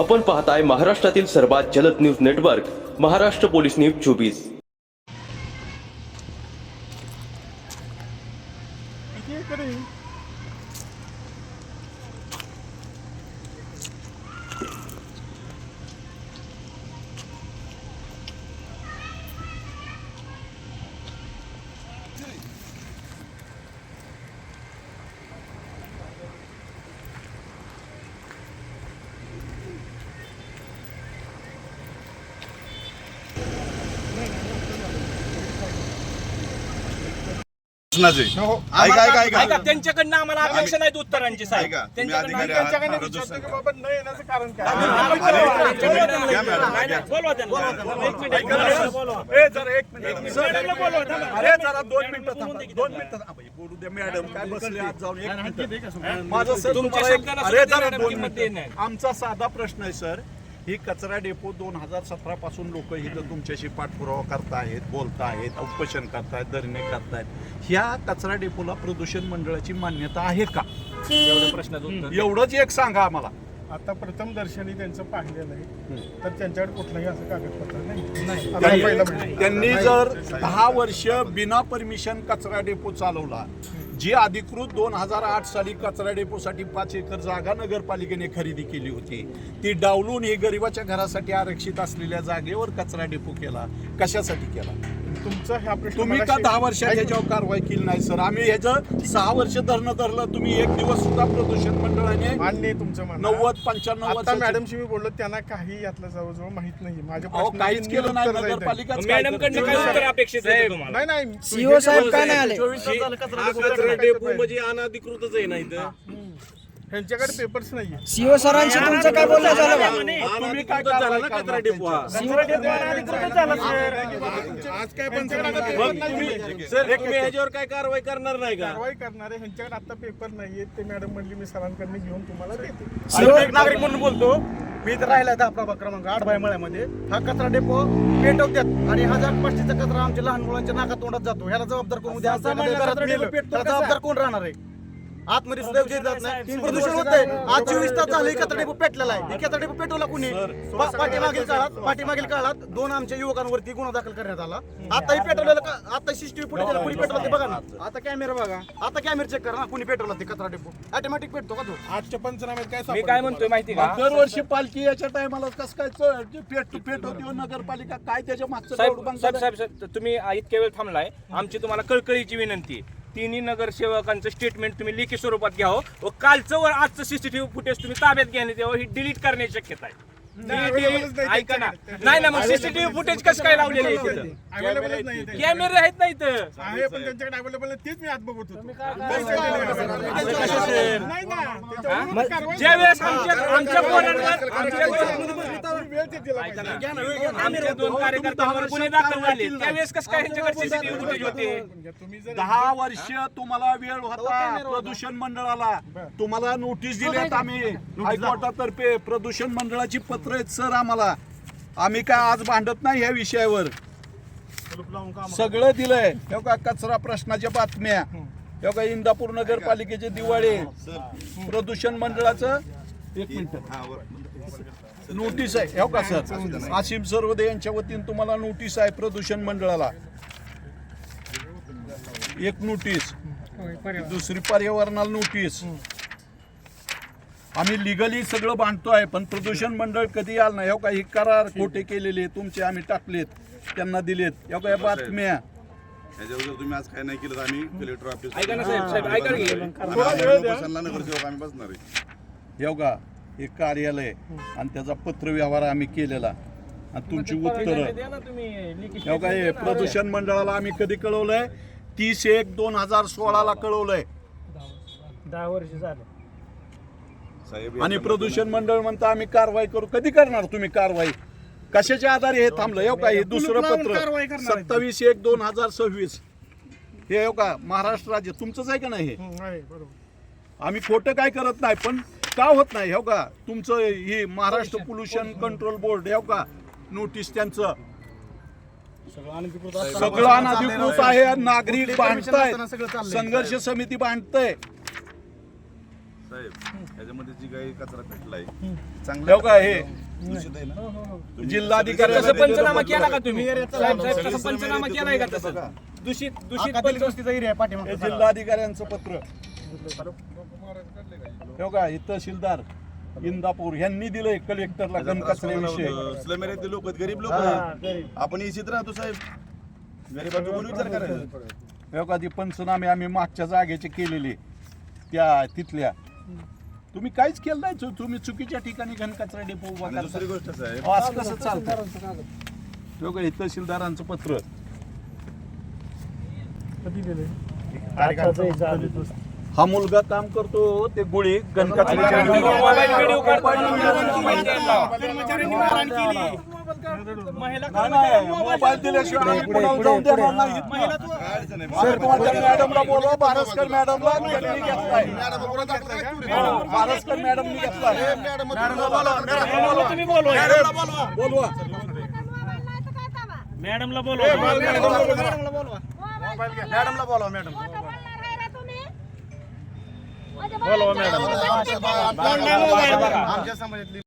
आपण पाहताय महाराष्ट्रातील सर्वात जलद news network Maharashtra police news 24। ऐका त्यांच्याकडनं आम्हाला अपेक्षा नाही उत्तरांची साहेब आमचा साधा प्रश्न आहे सर, ही कचरा डेपो 2017 पासून लोक इथं तुमच्याशी पाठपुरावा करतायत, बोलतायत, उपोषण करतायत, धरणे करतायत। ह्या कचरा डेपोला प्रदूषण मंडळाची मान्यता आहे का? एवढ्या प्रश्नाचं उत्तर एवढंच एक सांगा आम्हाला। आता प्रथम दर्शनी त्यांचं पाहिलेलं आहे, तर त्यांच्याकडे कुठलंही असं कागदपत्र नाही। त्यांनी जर 10 वर्ष बिना परमिशन कचरा डेपो चालवला, जी अधिकृत 2008 साली कचरा डेपोसाठी 5 एकर जागा नगरपालिकेने खरेदी केली होती, ती डावलून ही गरिबाच्या घरासाठी आरक्षित असलेल्या जागेवर कचरा डेपो केला, कशासाठी केला? तुमचा हा प्रश्न तुम्ही का 10 वर्षात ह्याच्यावर कारवाई केली नाही सर? आम्ही ह्याचं 6 वर्ष धरलं, तुम्ही एक दिवस सुद्धा प्रदूषण मंडळाने मान्य तुमचं 90-95 वर्ष मॅडमशी मी बोललो, त्यांना काही यातलं जवळजवळ माहित नाही। माझ्या काहीच केलं नाही नगरपालिका। मॅडमकडनं काय उत्तर अपेक्षित आहे तुम्हाला? नाही सीओ साहेब काय नाही आले? डेपो म्हणजे अनधिकृतच आहे ना इथं, ह्यांच्याकडे पेपर्स नाहीये। सीओ सरांशी तुमचं काय बोलणं झालं का? तुम्ही काय झाला ना कचरा डेपो हा? आज काय पण सर एक ह्याच्यावर काय कारवाई करणार नाही का? कारवाई करणारे ह्यांच्याकडे आता पेपर नाहीये, ते मॅडम म्हणली मी सरांकडनं घेऊन तुम्हाला देते। सीओ एक नागरिक म्हणून बोलतो, मी इथं राहिला 10 प्रभाग क्रमांक 8 भायमळ्यामध्ये। हा कचरा डेपो पेटवतात आणि 1000-500चा कचरा आमच्या लहान मुलांच्या नाका तोंडात जातो। ह्याला जबाबदार कोण? उद्या जबाबदार कोण राहणार आहे? आतमध्ये सुद्धा जात नाही, प्रदूषण होतंय। आज 24 तास झाले कचरा डेपो पेटलेला आहे। हे कचरा डेपो पेटवला कुणी? पाठीमागील काळात 2 आमच्या युवकांवरती गुन्हा दाखल करण्यात आला। आताही पेटवलेलं, आता CCTV फुटेज कुणी पेटवलं ते बघा ना, आता कॅमेरा बघा, आता कॅमेरा चेक करा ना, कुणी पेटवला ते कचरा डेपो? ऑटोमॅटिक पेटतो का तो? आजच्या पंचनाम्यात काय मी काय म्हणतोय माहिती का? दरवर्षी पालखी याच्या टायमाला कसं काय पेट होती नगरपालिका? काय त्याच्या मागचं साहेब तुम्ही इतक्या वेळ थांबलाय, आमची तुम्हाला कळकळीची विनंती, तिन्ही नगरसेवकांचं स्टेटमेंट तुम्ही लेखी स्वरूपात घ्यावं व कालचं व आजचं CCTV फुटेज तुम्ही ताब्यात घेण्यात यावं, ही डिलीट करण्याची शक्यता आहे। ऐका ना, नाही ना, मग CCTV फुटेज कसं काय लावलेलं आहे तिथं? अवेलेबलच नाही, कॅमेरे आहेत ना इथं, आहे पण त्यांच्याकडे अवेलेबल नाही, तेच मी आज बघत होतो। नाही ना, ज्यावेळेस आमच्या पोरांवर आमच्या 2 कार्यकर्त्यांवर गुन्हे दाखल झाले, त्यावेळेस कसं काय ह्यांच्याकडे CCTV फुटेज होते? 10 वर्ष तुम्हाला वेळ होता प्रदूषण मंडळाला, तुम्हाला नोटीस दिल्यात आम्ही हायकोर्टातर्फे। प्रदूषण मंडळाची पत्र आहेत सर आम्हाला, आम्ही काय आज भांडत नाही ह्या विषयावर, सगळं दिलंय। का कचरा प्रश्नाच्या बातम्या, का इंदापूर नगरपालिकेचे दिवाळे, प्रदूषण मंडळाचं 1 मिनिट नोटीस आहे हो का सर? आसिम सर्वदे यांच्या वतीने तुम्हाला नोटीस आहे प्रदूषण मंडळाला, 1 नोटीस, दुसरी पर्यावरणाला नोटीस। आम्ही लिगली सगळं बांधतोय, पण प्रदूषण मंडळ कधी आलं नाही हो का? हे करार खोटे केलेले तुमचे आम्ही टाकलेत, त्यांना दिलेत हो का? या बातम्या याच्यावर तुम्ही आज काय नाही केलं, आम्ही कलेक्टर ऑफिस ऐका ना साहेब, ऐका की नगरसेवक आम्ही बसणार आहे हो का? एक कार्यालय आणि त्याचा पत्र व्यवहार आम्ही केलेला आणि तुमची उत्तर हो का? हे प्रदूषण मंडळाला आम्ही कधी कळवलंय? 30/1/2016 कळवलंय 10 वर्ष झालं। आणि प्रदूषण मंडळ म्हणता आम्ही कारवाई करू, कधी करणार तुम्ही कारवाई? कशाच्या आधारे हे थांबलं हो का? हे दुसरं पत्र 27/1/2026 हे हो का? महाराष्ट्र राज्य तुमचंच आहे का नाही? हे आम्ही खोटं काय करत नाही, पण का होत नाही हो का? तुमचं हे महाराष्ट्र पोल्युशन कंट्रोल बोर्ड हो का? नोटीस त्यांचं सगळं अनधिकृत आहे, नागरिक बांधतायत, संघर्ष समिती बांधतंय। साहेब याच्यामध्ये जी काही कचरा पेटलाय ठेव का हे दूषित आहे ना जिल्हाधिकारी तसं पंचनामा केला का तुम्ही साहेब तसं पंचनामा केलाय का तसं दूषित वस्तीचा एरिया आहे पाठीमागे. हे जिल्हाधिकाऱ्यांचं पत्र ठेव का हे तहसीलदार इंदापूर यांनी दिलंय कलेक्टरला घनकचऱ्याविषयी. स्लमेरीतले लोक गरीब लोक आपण इच्छित राहतो साहेब गरीबांचा कोण विचार करायचा ठेव ती पंचनामे आम्ही मागच्या जागेचे केलेले त्या तिथल्या तुम्ही काहीच केलं नाही तुम्ही चुकीच्या ठिकाणी घनकचरा डेपो उभा आणि करता. दुसरी गोष्ट साहेब असं कसं चालतं ठेव का हे तहसीलदारांचं पत्र कधी दिले हा मुलगा काम करतो ते गुळी गणकचऱ्याच्या मोबाईल व्हिडिओ मोबाईल दिल्याशिवाय आम्ही कुणाला जाऊन देणार नाही. मॅडमला बोलवा बारसकर मॅडमला त्यांनी घेतलाय. बारसकर मॅडमनी घेतलाय. मॅडमला बोलवा. तुम्ही बोलवा बोलवा मॅडमला बोलवा मॅडमला बोलवा मॅडम. बोलवा मॅडम आमच्या समाजातली